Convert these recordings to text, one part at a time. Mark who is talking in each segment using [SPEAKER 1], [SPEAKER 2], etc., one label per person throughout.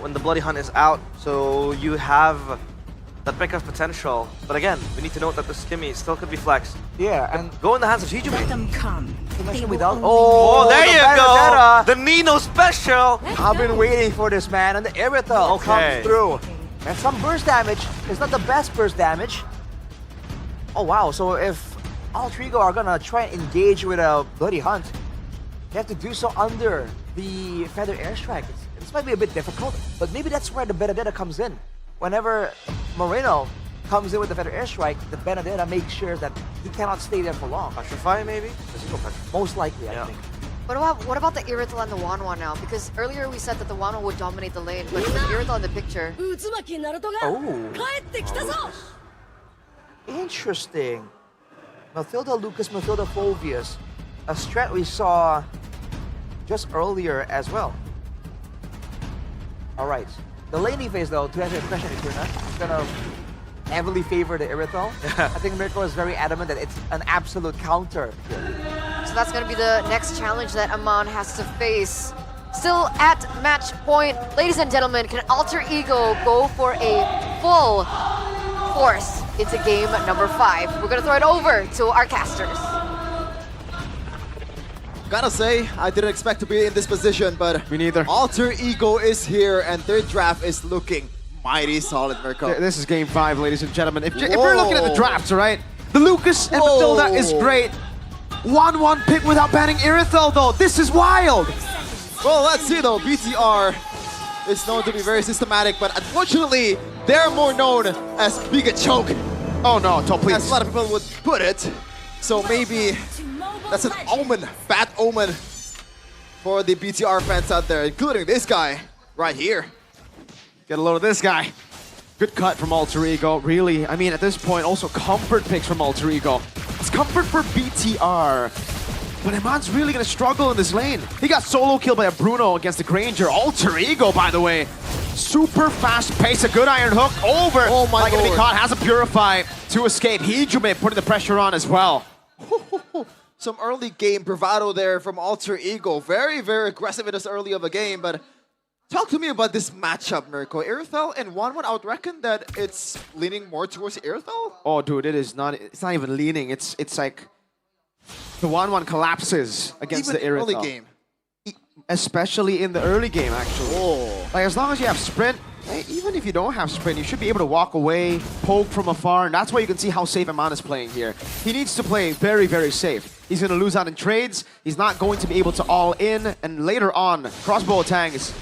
[SPEAKER 1] when the Bloody Hunt is out, so you have that breakout potential. But again, we need to note that the Skimmy still could be flexed.
[SPEAKER 2] Yeah, and
[SPEAKER 1] Go in the hands of Hijumi.
[SPEAKER 3] Let them come. They will
[SPEAKER 2] without.
[SPEAKER 3] only
[SPEAKER 1] Oh, there
[SPEAKER 2] the
[SPEAKER 1] you
[SPEAKER 2] Benedetta.
[SPEAKER 1] go! The Nino special!
[SPEAKER 2] I've been waiting for this, man, and the Irithel
[SPEAKER 1] Okay.
[SPEAKER 2] comes through. And some burst damage. It's not the best burst damage. Oh wow, so if Alter Ego are gonna try and engage with a Bloody Hunt, they have to do so under the Feather Airstrike. This might be a bit difficult, but maybe that's where the Benedetta comes in. Whenever Moreno comes in with the Feather Airstrike, the Benedetta makes sure that he cannot stay there for long.
[SPEAKER 1] Petrify, maybe? Does he go Petrify?
[SPEAKER 2] Most likely, I
[SPEAKER 1] Yeah.
[SPEAKER 2] think.
[SPEAKER 4] What about the Irithel and the Wanwan now? Because earlier we said that the Wanwan would dominate the lane, but with Irithel in the picture,
[SPEAKER 3] 渦巻きナルトが
[SPEAKER 2] Oh.
[SPEAKER 3] 帰ってきたぞ
[SPEAKER 2] Interesting. Mathilda Lucas, Mathilda Fulvius. A strat we saw just earlier as well. Alright. The laning phase though, to answer your question, Eterna, is gonna heavily favor the Irithel. I think Mirko is very adamant that it's an absolute counter here.
[SPEAKER 4] so that's gonna be the next challenge that Aman has to face. Still at match point, ladies and gentlemen, can Alter Ego go for a full force into game number 5? We're gonna throw it over to our casters.
[SPEAKER 5] Gotta say, I didn't expect to be in this position, but
[SPEAKER 6] Me neither.
[SPEAKER 5] Alter Ego is here, and their draft is looking mighty solid, Mirko.
[SPEAKER 6] This is game 5, ladies and gentlemen. If we're looking at the
[SPEAKER 5] Whoa.
[SPEAKER 6] drafts, right? The Lucas and Matilda is
[SPEAKER 5] Whoa.
[SPEAKER 6] great. 1-1 pick without banning Irithel, though. This is wild.
[SPEAKER 5] Well, let's see though. BTR is known to be very systematic, but unfortunately, they're more known as Bigetron,
[SPEAKER 6] Oh no, top please.
[SPEAKER 5] as a lot of people would put it. So maybe that's an omen, bad omen for the BTR fans out there, including this guy right here.
[SPEAKER 6] Get a load of this guy. Good cut from Alter Ego. Really, I mean, at this point, also comfort picks from Alter Ego. It's comfort for BTR. But Iman's really going to struggle in this lane. He got solo killed by a Bruno against the Granger. Alter Ego, by the way. Super fast pace, a good iron hook over.
[SPEAKER 5] Oh my
[SPEAKER 6] Not gonna be
[SPEAKER 5] lord.
[SPEAKER 6] caught, has a Purify to escape. Hijime putting the pressure on as well.
[SPEAKER 5] Some early game bravado there from Alter Ego. Very, very aggressive in this early of a game, but talk to me about this matchup, Mirko. Irithel and 1-1, I would reckon that it's leaning more towards Irithel?
[SPEAKER 6] Oh, dude, it's not even leaning. It's like the 1-1 collapses against
[SPEAKER 5] Even
[SPEAKER 6] the Irithel.
[SPEAKER 5] early game.
[SPEAKER 6] Especially in the early game, actually.
[SPEAKER 5] Oh.
[SPEAKER 6] Like, as long as you have sprint, hey, even if you don't have sprint, you should be able to walk away, poke from afar, and that's why you can see how safe Aman is playing here. He needs to play very, very safe. He's going to lose out in trades. He's not going to be able to all in, and later on, crossbow attack is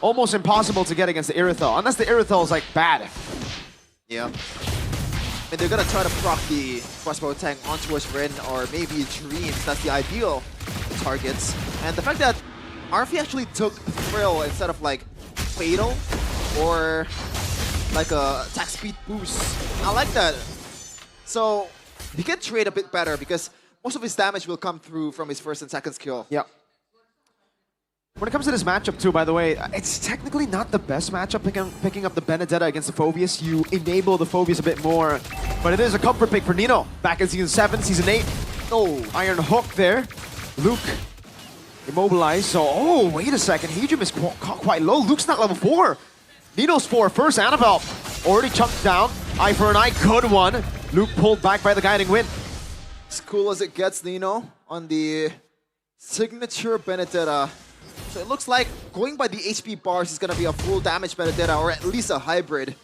[SPEAKER 6] almost impossible to get against the Irithel, unless the Irithel is, like, bad.
[SPEAKER 5] Yeah. And they're gonna try to proc the crossbow tank onto his Rin or maybe Dreams. That's the ideal targets. And the fact that RF actually took Thrill instead of like Fatal or like a attack speed boost. I like that. So he can trade a bit better because most of his damage will come through from his first and second skill.
[SPEAKER 6] Yep. When it comes to this matchup too, by the way, it's technically not the best matchup picking up the Benedetta against the Phobius. You enable the Phobius a bit more, but it is a comfort pick for Nino. Back in Season 7, Season 8. Oh, Iron Hook there. Luke immobilized, so, oh, wait a second. Hijim is quite low. Luke's not level 4. Nino's 4 first. Annabelle already chunked down. Eye for an eye, good one. Luke pulled back by the guiding wind.
[SPEAKER 5] As cool as it gets, Nino, on the signature Benedetta. So it looks like going by the HP bars is going to be a full damage Benedetta, or at least a hybrid.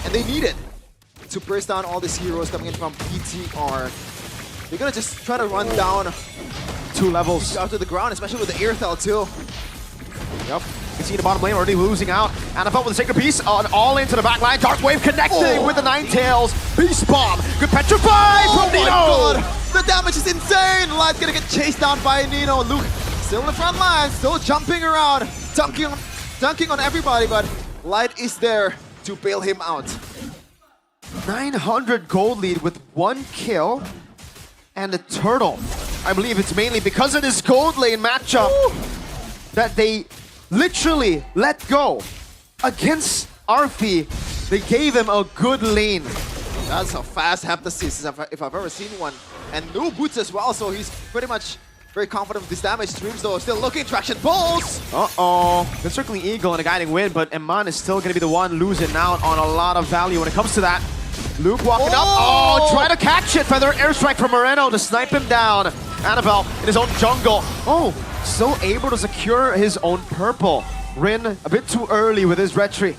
[SPEAKER 5] And they need it to burst down all these heroes coming in from BTR. They're going to just try to run down
[SPEAKER 6] 2 levels.
[SPEAKER 5] out to the ground, especially with the Irithel too.
[SPEAKER 6] Yep. You can see the bottom lane already losing out. Annabelle with a sacred piece on all into the back line. Dark Wave connecting with the Nine Tails. Beast Bomb. Good petrify
[SPEAKER 5] Oh
[SPEAKER 6] from
[SPEAKER 5] my
[SPEAKER 6] Nino.
[SPEAKER 5] god! The damage is insane! Light's going to get chased down by Nino. Luke still in the front line, still jumping around, dunking on everybody, but Light is there to bail him out.
[SPEAKER 6] 900 gold lead with 1 kill and a turtle. I believe it's mainly because of this gold lane matchup that they literally let go against Arfi. They gave him a good lane.
[SPEAKER 5] That's a fast Heptasis if I've ever seen one. And no boots as well, so he's pretty much very confident with this damage. Dreams though still looking, traction pulls!
[SPEAKER 6] Uh-oh. They're circling Eagle and a guiding wind, but Eman is still going to be the one losing out on a lot of value when it comes to that. Luke walking up. Oh, try to catch it. Feather airstrike from Moreno to snipe him down. Annabelle in his own jungle. Oh, still able to secure his own purple. Rin a bit too early with his retry.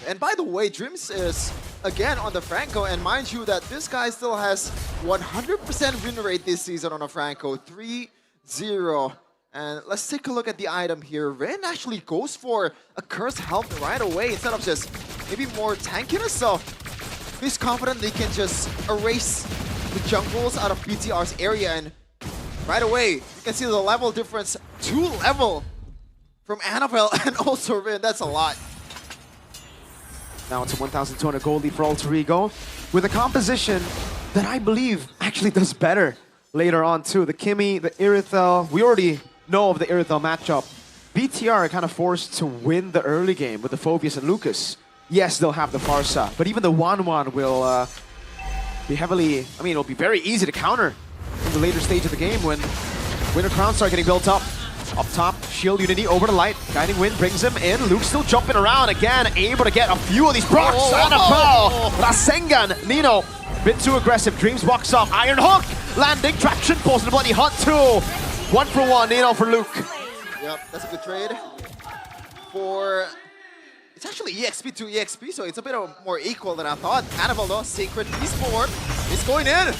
[SPEAKER 5] And by the way, Dreams is again on the Franco, and mind you that this guy still has 100% win rate this season on a Franco, 3-0. And let's take a look at the item here. Ren actually goes for a cursed health right away instead of just maybe more tankiness. So he's confident they can just erase the jungles out of BTR's area, and right away you can see the level difference, 2 level from Annabelle and also Ren. That's a lot.
[SPEAKER 6] Now it's a 1,200 gold lead for Alter Ego with a composition that I believe actually does better later on too. The Kimmy, the Irithel, we already know of the Irithel matchup. BTR are kind of forced to win the early game with the Phobius and Lucas. Yes, they'll have the Farsa, but even the 1-1 will be heavily, I mean, it'll be very easy to counter in the later stage of the game when Winter Crowns start getting built up. Up top, Shield Unity over to Light. Guiding Wind brings him in. Luke still jumping around again, able to get a few of these procs. Annabelle! Rasengan, Nino, bit too aggressive. Dreams walks off. Iron Hook, landing, traction pulls the Bloody Hunt too. 1 for 1, Nino for Luke.
[SPEAKER 5] Yep, that's a good trade. For... It's actually EXP to EXP, so it's a bit more equal than I thought. Annabelle though, Sacred Beast forward, is going in.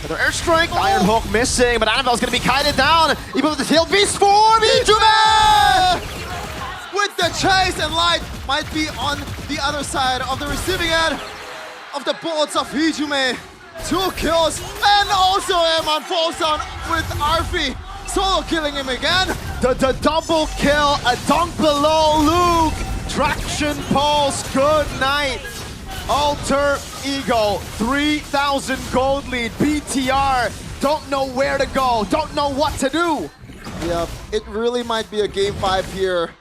[SPEAKER 6] Another airstrike, Iron Hook missing, but Annabelle's gonna be kited down. Even with the tail beast for Bigetron!
[SPEAKER 5] With the chase, and Light might be on the other side of the receiving end of the bullets of Hijume. 2 kills, and also Eman falls down with Arfi. Solo killing him again.
[SPEAKER 6] The double kill, a dunk below Luke. Traction pulse, good night. Alter Ego, 3,000 gold lead. BTR don't know where to go, don't know what to do.
[SPEAKER 5] Yep, it really might be a game 5 here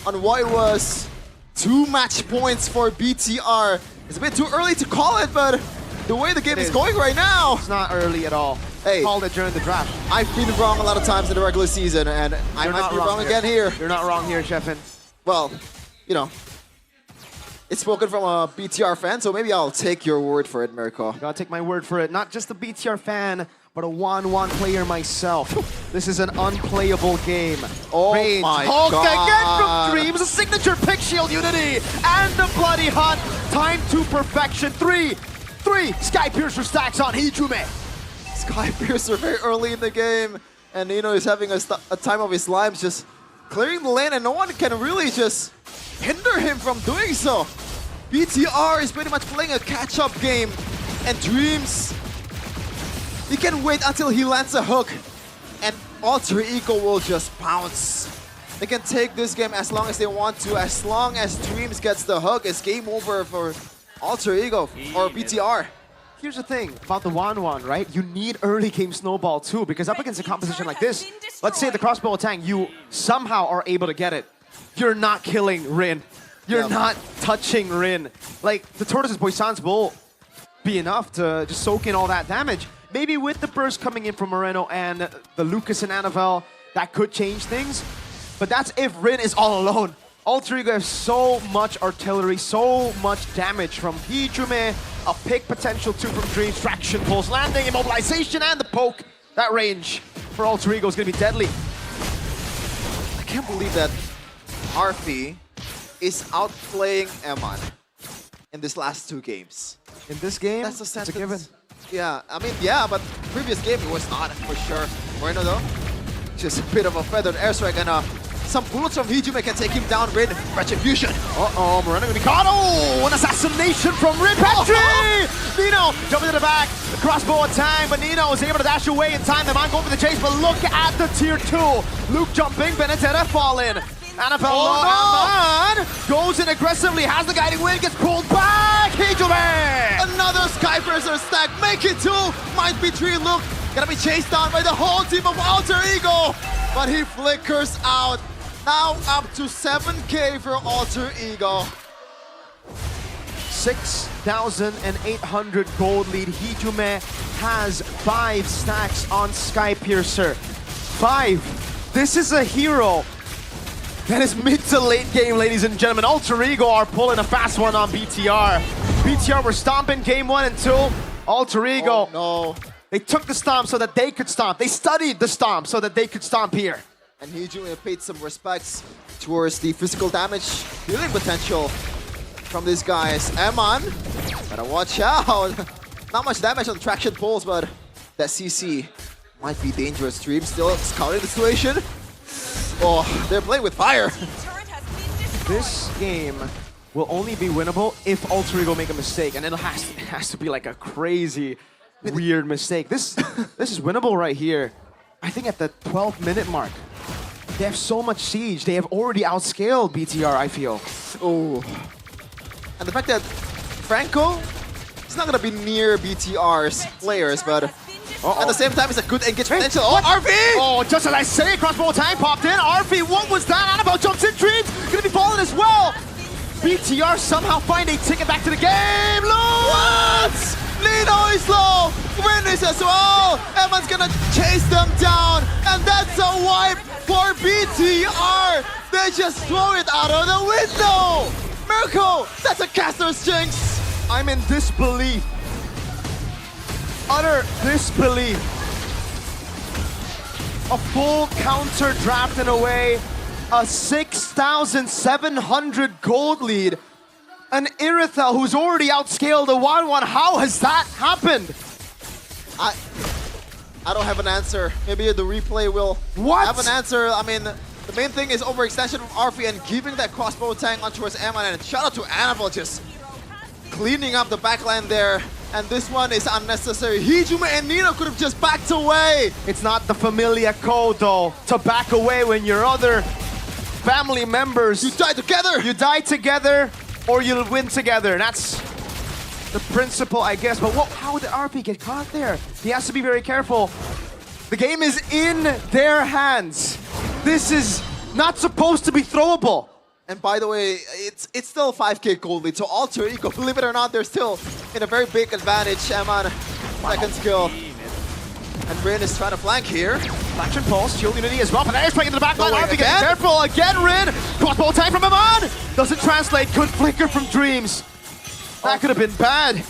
[SPEAKER 5] on what was 2 match points for BTR. It's a bit too early to call it, but the way the game is going right now.
[SPEAKER 6] It's not early at all.
[SPEAKER 5] Hey,
[SPEAKER 6] called it during the draft.
[SPEAKER 5] I've been wrong a lot of times in the regular season, and I might be wrong again here.
[SPEAKER 6] You're not wrong here, Sheffin.
[SPEAKER 5] Well, you know, it's spoken from a BTR fan, so maybe I'll take your word for it, Mirko.
[SPEAKER 6] Gotta take my word for it. Not just a BTR fan, but a 1-1 player myself. This is an unplayable game.
[SPEAKER 5] Oh
[SPEAKER 6] Rage.
[SPEAKER 5] my
[SPEAKER 6] Hulk
[SPEAKER 5] God.
[SPEAKER 6] again from Dreams, a signature pick Shield Unity, and the Bloody Hunt. Time to perfection. 3 Sky Piercer stacks on Hijume.
[SPEAKER 5] Sky Piercer very early in the game, and Nino is having a time of his life, just clearing the lane, and no one can really just hinder him from doing so. BTR is pretty much playing a catch-up game, and Dreams, he can wait until he lands a hook, and Alter Ego will just pounce. They can take this game as long as they want to. As long as Dreams gets the hook, it's game over for Alter Ego or BTR.
[SPEAKER 6] Here's the thing about the 1-1, right? You need early game snowball too, because up against a composition like this, let's say the crossbow attack, you somehow are able to get it. You're not killing Rin. You're not touching Rin. Like, the Tortoise's Poissons will be enough to just soak in all that damage. Maybe with the burst coming in from Moreno and the Lucas and Annabelle, that could change things. But that's if Rin is all alone. Alter Ego has so much artillery, so much damage from Hijume, a pick potential too from Dreams, traction pulls, landing, immobilization, and the poke. That range for Alter Ego is going to be deadly.
[SPEAKER 5] I can't believe that Arfi is outplaying Eman in this last 2 games.
[SPEAKER 6] In this game,
[SPEAKER 5] That's a
[SPEAKER 6] it's
[SPEAKER 5] sentence.
[SPEAKER 6] a given.
[SPEAKER 5] Yeah, I mean, yeah, but previous game it was not for sure. Moreno though, just a bit of a feathered airstrike, and some bullets from Hijume can take him down. Rin, Retribution.
[SPEAKER 6] Uh-oh, Moreno gonna be caught. Oh, an assassination from Rin Petri! Nino jumping to the back, the crossbow attack, but Nino is able to dash away in time. The man going for the chase, but look at the tier 2. Luke jumping, Benedetta falling. Annabelle Aman goes in aggressively, has the guiding wind, gets pulled back. Hijume!
[SPEAKER 5] Another Sky Piercer stack, make it 2, might be 3. Luke gonna be chased down by the whole team of Alter Ego, but he flickers out. Now up to 7K for Alter Ego.
[SPEAKER 6] 6,800 gold lead. Hijume has 5 stacks on Sky Piercer. 5. This is a hero that is mid to late game, ladies and gentlemen. Alter Ego are pulling a fast one on BTR. BTR were stomping game 1 and 2. Alter Ego,
[SPEAKER 5] no.
[SPEAKER 6] they took the stomp so that they could stomp. They studied the stomp so that they could stomp here.
[SPEAKER 5] And Hijumi paid some respects towards the physical damage, healing potential from these guys. Eman, gotta watch out. Not much damage on traction poles, but that CC might be dangerous. Dream still scouting the situation. Oh, they're playing with fire.
[SPEAKER 6] This game will only be winnable if Alter Ego make a mistake, and it has to be like a crazy, weird mistake. This is winnable right here. I think at the 12-minute mark. They have so much siege. They have already outscaled BTR, I feel.
[SPEAKER 5] Oh. And the fact that Franco is not going to be near BTR's players, but at the same time, it's a good engagement potential. Oh, RV!
[SPEAKER 6] Oh, just as I say, crossbow tang popped in. RV, what was that? Annabelle jumps in, Dreams gonna be falling as well. BTR somehow find a ticket back to the game.
[SPEAKER 5] What? Lino is low. Win is as well. Eman's gonna chase them down, and that's a wipe for BTR. They just throw it out of the window. Mirko, that's a caster's jinx.
[SPEAKER 6] I'm in disbelief. Utter disbelief. A full counter drafted away. A 6,700 gold lead. An Irithel who's already outscaled a 1-1. How has that happened?
[SPEAKER 5] I don't have an answer. Maybe the replay will have an answer. I mean, the main thing is overextension from Arfi and giving that crossbow tank on towards Eman. And shout out to Annabelle just cleaning up the backline there. And this one is unnecessary. Hijuma and Nino could have just backed away.
[SPEAKER 6] It's not the familiar code though, to back away when your other family members...
[SPEAKER 5] You die together!
[SPEAKER 6] You die together, or you'll win together. That's the principle, I guess. But how did RP get caught there? He has to be very careful. The game is in their hands. This is not supposed to be throwable.
[SPEAKER 5] And by the way, it's still 5k gold lead, so Alter Ego, believe it or not, they're still in a very big advantage. Eman, second skill. And Rin is trying to flank here.
[SPEAKER 6] Traction pulse, shield unity as well, but there's playing into the back line.
[SPEAKER 5] Going
[SPEAKER 6] RP getting careful again, Rin. Crossbow tank from Eman. Doesn't translate, good flicker from Dreams. That could have been bad.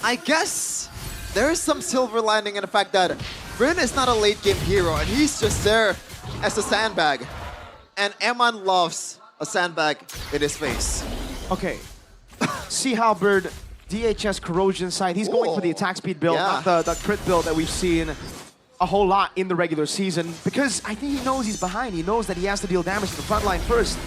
[SPEAKER 5] I guess there is some silver lining in the fact that Rin is not a late game hero, and he's just there as a sandbag. And Eman loves a sandbag in his face.
[SPEAKER 6] Okay, see how Bird, DHS corrosion side, he's going for the attack speed build, not the crit build that we've seen a whole lot in the regular season, because I think he knows he's behind. He knows that he has to deal damage to the front line first.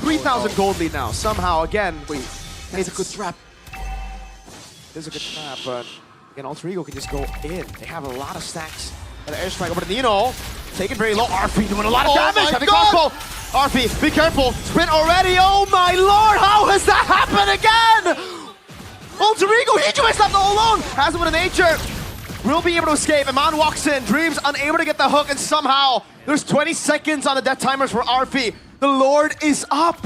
[SPEAKER 6] 3,000 gold lead now, somehow, again.
[SPEAKER 5] Wait, it's a good trap.
[SPEAKER 6] It is a good trap, but again, Alter Ego can just go in. They have a lot of stacks. An airstrike over to Nino, taking very low. RP doing a lot of damage.
[SPEAKER 5] My
[SPEAKER 6] Having
[SPEAKER 5] God.
[SPEAKER 6] crossbow. RP, be careful. Sprint already. Oh my lord, how has that happened again? Alter Ego, he just left all alone. Has him with a nature. Will be able to escape. Eman walks in. Dreams unable to get the hook, and somehow there's 20 seconds on the death timers for RP. The Lord is up.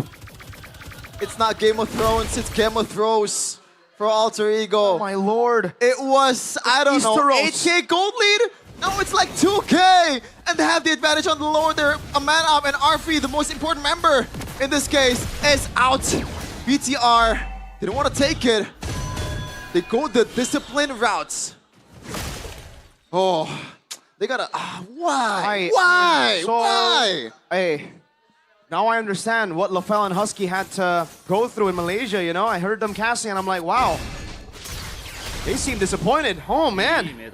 [SPEAKER 5] It's not Game of Thrones, it's Game of Thrones for Alter Ego.
[SPEAKER 6] Oh my lord.
[SPEAKER 5] It was, I don't know,
[SPEAKER 6] Easteros.
[SPEAKER 5] 8k gold lead? No, it's like 2k! And they have the advantage on the lower. They're a man up, and Arfi, the most important member in this case, is out. BTR didn't want to take it. They go the disciplined routes. Oh, they gotta, why? Why?
[SPEAKER 6] Hey, now I understand what LaFell and Husky had to go through in Malaysia, you know? I heard them casting and I'm like, wow. They seem disappointed. Oh, man.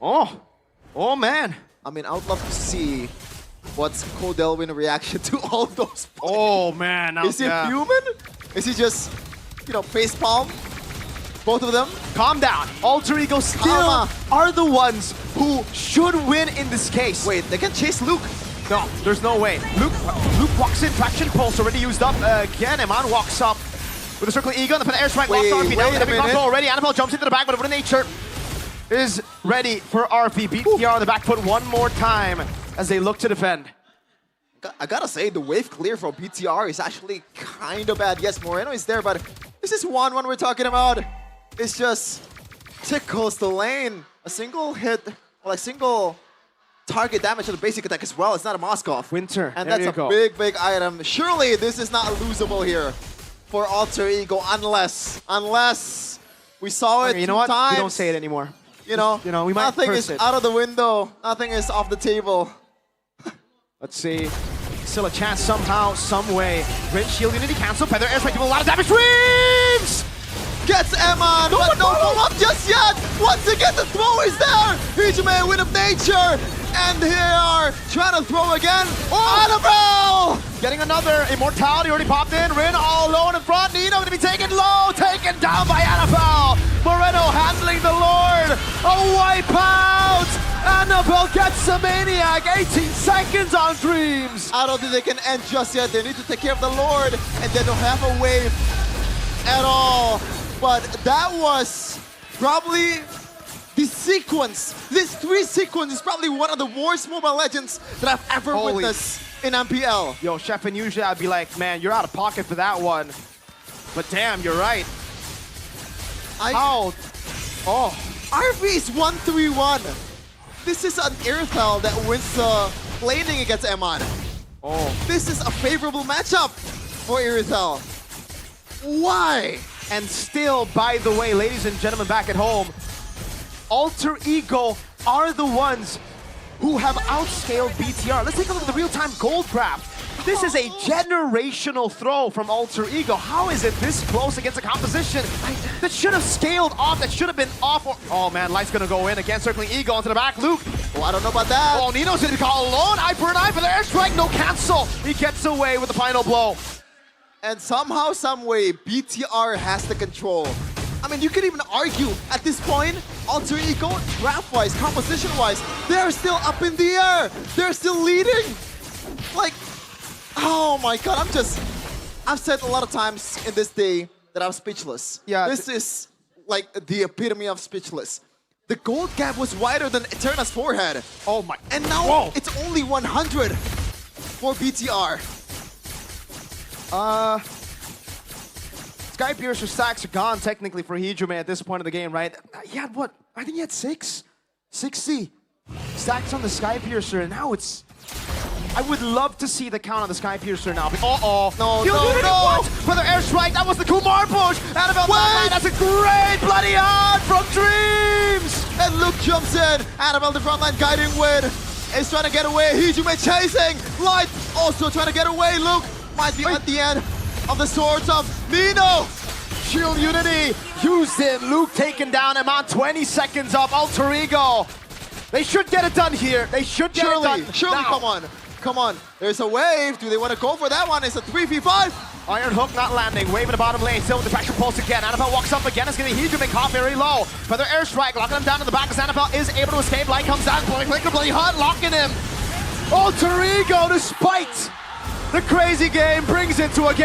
[SPEAKER 6] Oh, man.
[SPEAKER 5] I mean, I would love to see what's Codelwin's reaction to all those points.
[SPEAKER 6] Oh, man.
[SPEAKER 5] Is he human? Is he just, you know, facepalm? Both of them?
[SPEAKER 6] Calm down. Alter Ego still are the ones who should win in this case.
[SPEAKER 5] Wait, they can chase Luke.
[SPEAKER 6] No, there's no way. Luke walks in, traction pulse already used up. Again, Eman walks up with a circle ego, and the airstrike
[SPEAKER 5] Wait
[SPEAKER 6] locks RP down.
[SPEAKER 5] a minute.
[SPEAKER 6] Already, Annabelle jumps into the back, but over to nature is ready for RP. BTR on the back foot one more time as they look to defend.
[SPEAKER 5] I gotta say, the wave clear from BTR is actually kind of bad. Yes, Moreno is there, but this is 1-1 we're talking about. It's just tickles the lane. A single hit, or like single target damage on the basic attack as well. It's not a Moskov.
[SPEAKER 6] Winter,
[SPEAKER 5] And
[SPEAKER 6] there
[SPEAKER 5] that's
[SPEAKER 6] you
[SPEAKER 5] a
[SPEAKER 6] go.
[SPEAKER 5] big, big item. Surely this is not losable here for Alter Ego unless we saw it
[SPEAKER 6] Okay, you know
[SPEAKER 5] two
[SPEAKER 6] what?
[SPEAKER 5] times.
[SPEAKER 6] We don't say it anymore.
[SPEAKER 5] You know,
[SPEAKER 6] we might
[SPEAKER 5] nothing
[SPEAKER 6] curse
[SPEAKER 5] is
[SPEAKER 6] it.
[SPEAKER 5] out of the window. Nothing is off the table.
[SPEAKER 6] Let's see. Still a chance somehow, some way. Rin shield unity cancel. Feather airstrike doing a lot of damage. Dreams!
[SPEAKER 5] Gets Emma, but no follow-up just yet! Once again, the throw is there! Hijume, Wind of Nature! And here are trying to throw again. Annabelle!
[SPEAKER 6] Getting another immortality already popped in. Rin all alone in front. Nino gonna be taken low, taken down by Annabelle. Moreno handling the Lord. A wipeout! Annabelle gets a maniac. 18 seconds on Dreams.
[SPEAKER 5] I don't think they can end just yet. They need to take care of the Lord, and they don't have a wave at all. But that was probably the sequence. This 3 sequence is probably one of the worst Mobile Legends that I've ever
[SPEAKER 6] Holy.
[SPEAKER 5] witnessed in MPL.
[SPEAKER 6] Yo, Chef, and usually I'd be like, man, you're out of pocket for that one. But damn, you're right. How? Oh.
[SPEAKER 5] RV is 1-3-1. This is an Irithel that wins the laning against Eman.
[SPEAKER 6] Oh.
[SPEAKER 5] This is a favorable matchup for Irithel. Why?
[SPEAKER 6] And still, by the way, ladies and gentlemen back at home, Alter Ego are the ones who have outscaled BTR. Let's take a look at the real-time gold graph. This is a generational throw from Alter Ego. How is it this close against a composition that should have scaled off, that should have been off? Oh man, Light's gonna go in again, circling Ego into the back. Luke.
[SPEAKER 5] Oh, I don't know about that.
[SPEAKER 6] Oh, Nino's gonna be caught alone. Eye for an eye for the airstrike. No cancel. He gets away with the final blow.
[SPEAKER 5] And somehow, someway, BTR has the control. I mean, you could even argue at this point, Alter Ego, draft-wise, composition-wise, they're still up in the air. They're still leading. Like, oh my God, I've said a lot of times in this day that I'm speechless.
[SPEAKER 6] Yeah.
[SPEAKER 5] This is like the epitome of speechless. The gold gap was wider than Eterna's forehead.
[SPEAKER 6] Oh my.
[SPEAKER 5] And now
[SPEAKER 6] Whoa.
[SPEAKER 5] it's only 100 for BTR.
[SPEAKER 6] Skypiercer stacks are gone technically for Hijume at this point of the game, right? He had what? I think he had 60 stacks on the Skypiercer, and now it's... I would love to see the count on the Skypiercer now. Uh-oh.
[SPEAKER 5] No,
[SPEAKER 6] He'll
[SPEAKER 5] no,
[SPEAKER 6] do it.
[SPEAKER 5] no.
[SPEAKER 6] What? For the airstrike, that was the Kumar push. Annabelle, that's a great bloody hunt from Dreams.
[SPEAKER 5] And Luke jumps in. Annabelle, the front line guiding Win, is trying to get away. Hijume chasing. Light also trying to get away. Luke might be at the end of the swords of Nino.
[SPEAKER 6] Shield Unity used it. Luke taken down. Amount 20 seconds up. Alter Ego. They should get it done here. They should get it done.
[SPEAKER 5] Surely,
[SPEAKER 6] now.
[SPEAKER 5] come on. Come on. There's a wave. Do they want to go for that one? It's a 3v5.
[SPEAKER 6] Iron Hook not landing. Wave in the bottom lane. Still with the pressure pulse again. Annabelle walks up again. It's going to be Hijume caught very low. Feather airstrike. Locking him down to the back as Annabelle is able to escape. Light comes down. Click the bloody hunt. Locking him. Alter Ego, despite the crazy game, brings it to a game.